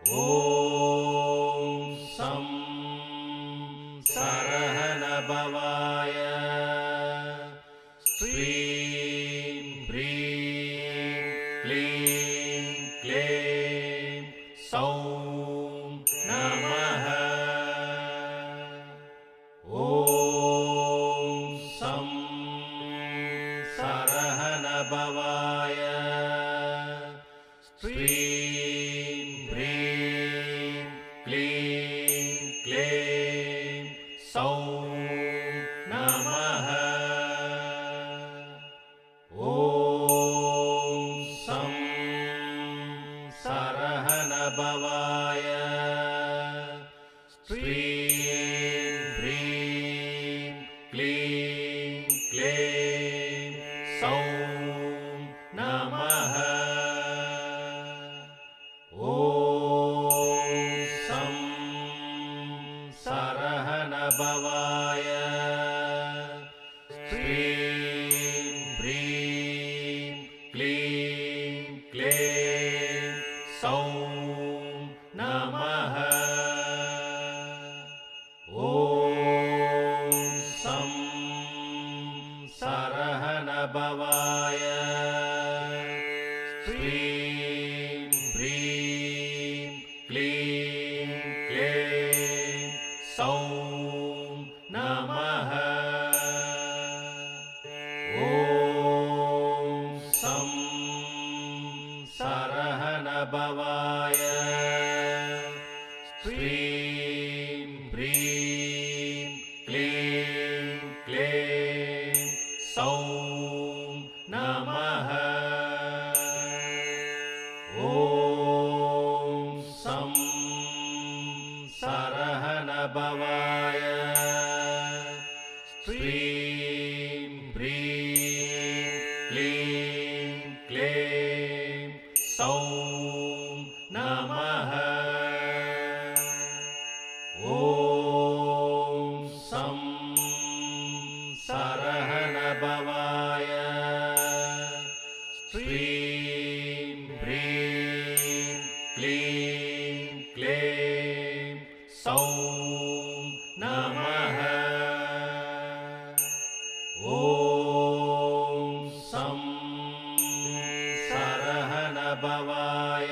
ॐ सं सरहनभवाय श्रीं ह्रीं क्लीं क्लें सौं नमः। ॐ सं सरहनभवाय श्रीं ह्रीं क्लीं क्लें सौं नमः। ॐ सं सरहनभवाय श्रीं ह्रीं क्लीं क्लें सौं नमः। ॐ सं सरहनभवाय श्रीं ह्रीं क्लीं क्लें सौं नमः। ॐ सं सरहनभवाय श्रीं ह्रीं क्लीं क्लें सौं नमः। ॐ सं सरहनभवाय श्रीं ह्रीं क्लीं क्लें सौं नमः। ॐ सं सरहनभवाय श्रीं ह्रीं क्लीं क्लें सौं नमः। ॐ सं सरहनभवाय श्रीं ह्रीं क्लीं क्लें सौं नमः। ॐ सं सरहनभवाय